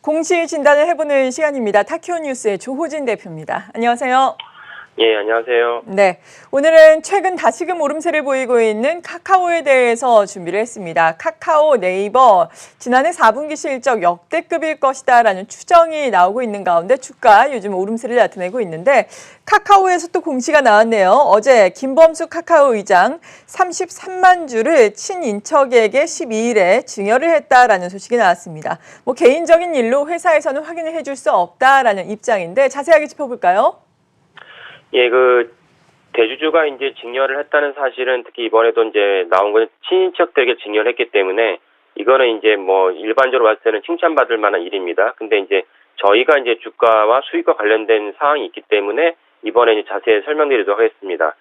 공시 진단을 해보는 시간입니다. 타키오 뉴스의 조호진 대표입니다. 안녕하세요. 예, 안녕하세요. 네, 오늘은 최근 다시금 오름세를 보이고 있는 카카오에 대해서 준비를 했습니다. 카카오, 네이버, 지난해 4분기 실적 역대급일 것이다라는 추정이 나오고 있는 가운데 주가 요즘 오름세를 나타내고 있는데 카카오에서 또 공시가 나왔네요. 어제 김범수 카카오 의장 33만 주를 친인척에게 12일에 증여를 했다라는 소식이 나왔습니다. 개인적인 일로 회사에서는 확인을 해줄 수 없다라는 입장인데 자세하게 짚어볼까요? 예, 대주주가 이제 증여를 했다는 사실은 특히 이번에도 이제 나온 건 친인척들에게 증여를 했기 때문에 이거는 이제 일반적으로 봤을 때는 칭찬받을 만한 일입니다. 근데 이제 저희가 이제 주가와 수익과 관련된 사항이 있기 때문에 이번에 이제 자세히 설명드리도록 하겠습니다.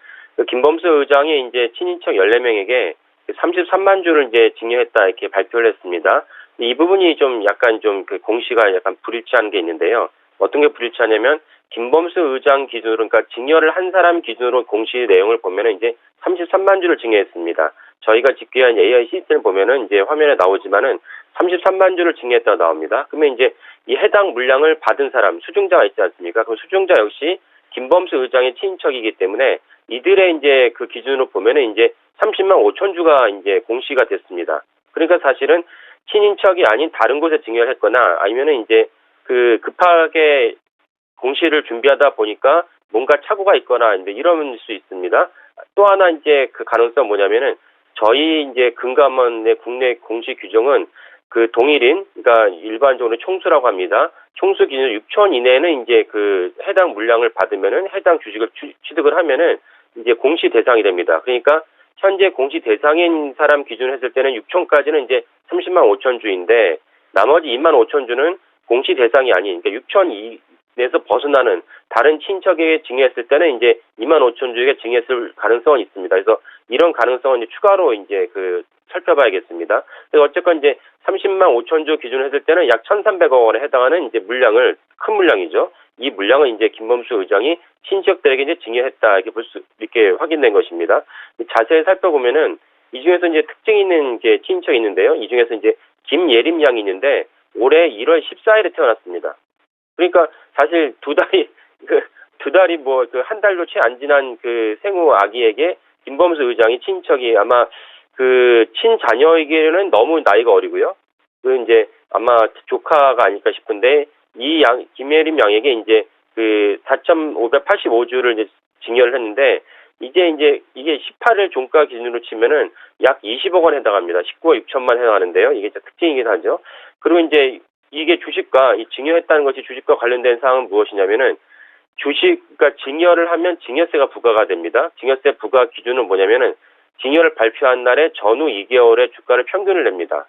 김범수 의장이 이제 친인척 14명에게 33만 주를 이제 증여했다 이렇게 발표를 했습니다. 이 부분이 좀 약간 공시가 약간 불일치한 게 있는데요. 어떤 게 불일치하냐면 김범수 의장 기준으로, 그러니까 증여를 한 사람 기준으로 공시 내용을 보면은 이제 33만 주를 증여했습니다. 저희가 집계한 AI 시스템을 보면은 이제 화면에 나오지만은 33만 주를 증여했다고 나옵니다. 그러면 이제 이 해당 물량을 받은 사람, 수증자가 있지 않습니까? 그 수증자 역시 김범수 의장의 친인척이기 때문에 이들의 이제 그 기준으로 보면은 이제 30만 5천 주가 이제 공시가 됐습니다. 그러니까 사실은 친인척이 아닌 다른 곳에 증여를 했거나 아니면은 이제 급하게 공시를 준비하다 보니까 뭔가 착오가 있거나 이제 이럴 수 있습니다. 또 하나 이제 그 가능성 뭐냐면은 저희 이제 금감원의 국내 공시 규정은 동일인, 그러니까 일반적으로 총수라고 합니다. 총수 기준 6천 이내는 이제 해당 물량을 받으면은 해당 주식을 취득을 하면은 이제 공시 대상이 됩니다. 그러니까 현재 공시 대상인 사람 기준으로 했을 때는 6천까지는 이제 30만 5천 주인데 나머지 2만 5천 주는 공시 대상이 아닌, 그러니까 6천 에서 벗어나는 다른 친척에게 증여했을 때는 이제 2만 5천 주에게 증여했을 가능성은 있습니다. 그래서 이런 가능성은 이제 추가로 이제 살펴봐야겠습니다. 그래서 어쨌건 이제 30만 5천 주 기준으로 했을 때는 약 1,300억 원에 해당하는 이제 물량을, 큰 물량이죠. 이 물량을 이제 김범수 의장이 친척들에게 이제 증여했다 이렇게 확인된 것입니다. 자세히 살펴보면은 이 중에서 이제 특징 있는 게 친척이 있는데요. 이 중에서 이제 김예림 양이 있는데 올해 1월 14일에 태어났습니다. 그러니까 사실 두 달이 한 달도 채 안 지난 생후 아기에게 김범수 의장이 친척이 아마 친자녀에게는 너무 나이가 어리고요. 이제 아마 조카가 아닐까 싶은데 이 김예림 양에게 이제 4,585주를 이제 증여를 했는데 이제 이게 18일 종가 기준으로 치면은 약 20억 원에 해당합니다. 19억 6천만 해당하는데요. 이게 진짜 특징이긴 하죠. 그리고 이제 이게 주식과 증여했다는 것이 주식과 관련된 사항은 무엇이냐면은 그러니까 증여를 하면 증여세가 부과가 됩니다. 증여세 부과 기준은 뭐냐면은 증여를 발표한 날에 전후 2개월의 주가를 평균을 냅니다.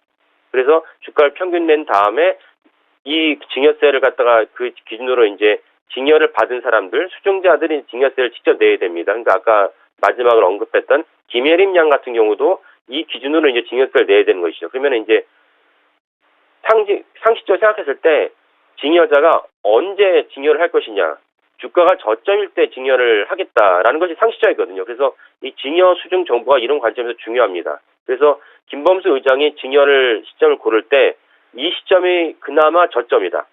그래서 주가를 평균 낸 다음에 이 증여세를 갖다가 그 기준으로 이제 증여를 받은 사람들, 수증자들이 증여세를 직접 내야 됩니다. 그러니까 아까 마지막으로 언급했던 김예림 양 같은 경우도 이 기준으로 이제 증여세를 내야 되는 것이죠. 그러면 이제 상식적으로 생각했을 때 증여자가 언제 증여를 할 것이냐, 주가가 저점일 때 증여를 하겠다라는 것이 상식적이거든요. 그래서 이 증여 수증 정보가 이런 관점에서 중요합니다. 그래서 김범수 의장이 증여를 시점을 고를 때 이 시점이 그나마 저점이다.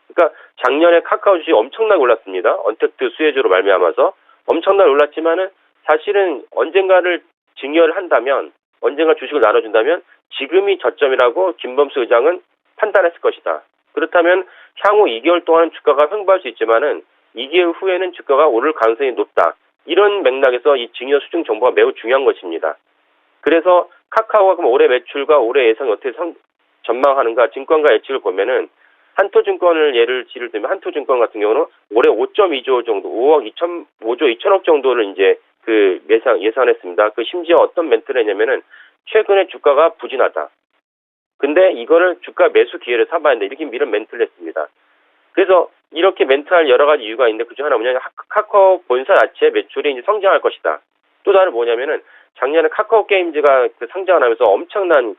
그러니까 작년에 카카오 주식이 엄청나게 올랐습니다. 언택트 수혜주로 말미암아서 엄청나게 올랐지만은 사실은 언젠가를 증여를 한다면, 언젠가 주식을 나눠준다면 지금이 저점이라고 김범수 의장은 판단했을 것이다. 그렇다면 향후 2개월 동안 주가가 횡보할 수 있지만은 2개월 후에는 주가가 오를 가능성이 높다. 이런 맥락에서 이 증여 수증 정보가 매우 중요한 것입니다. 그래서 카카오가 그럼 올해 매출과 올해 예상이 어떻게 전망하는가, 증권가 예측을 보면은 한토증권을 예를 들면 한토증권 같은 경우는 올해 5.2조 정도, 5조 2천억 정도를 이제 예상했습니다. 심지어 어떤 멘트를 했냐면은 최근에 주가가 부진하다. 근데 이거를 주가 매수 기회를 삼아야 된다. 이렇게 이런 멘트를 했습니다. 그래서 이렇게 멘트할 여러 가지 이유가 있는데 그중 하나 뭐냐면 카카오 본사 자체의 매출이 이제 성장할 것이다. 또 다른 뭐냐면은 작년에 카카오 게임즈가 상장을 하면서 엄청난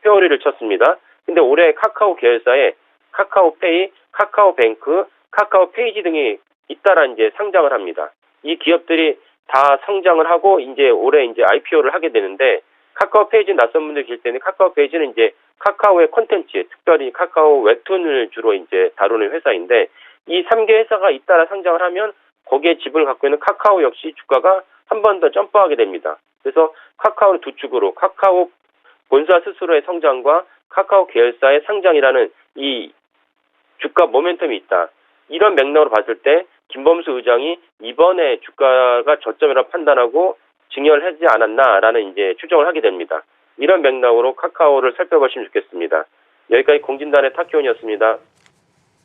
회오리를 쳤습니다. 근데 올해 카카오 계열사에 카카오페이, 카카오뱅크, 카카오 페이지 등이 잇따라 이제 상장을 합니다. 이 기업들이 다 성장을 하고 이제 올해 이제 IPO를 하게 되는데 카카오 페이지 낯선 분들 계실 텐데 카카오 페이지는 이제 카카오의 콘텐츠, 특별히 카카오 웹툰을 주로 이제 다루는 회사인데 이 3개 회사가 잇따라 상장을 하면 거기에 지분을 갖고 있는 카카오 역시 주가가 한 번 더 점프하게 됩니다. 그래서 카카오는 두 축으로 카카오 본사 스스로의 성장과 카카오 계열사의 상장이라는 이 주가 모멘텀이 있다. 이런 맥락으로 봤을 때 김범수 의장이 이번에 주가가 저점이라고 판단하고 증여를 하지 않았나라는 이제 추정을 하게 됩니다. 이런 맥락으로 카카오를 살펴보시면 좋겠습니다. 여기까지 공진단의 탁기원이었습니다.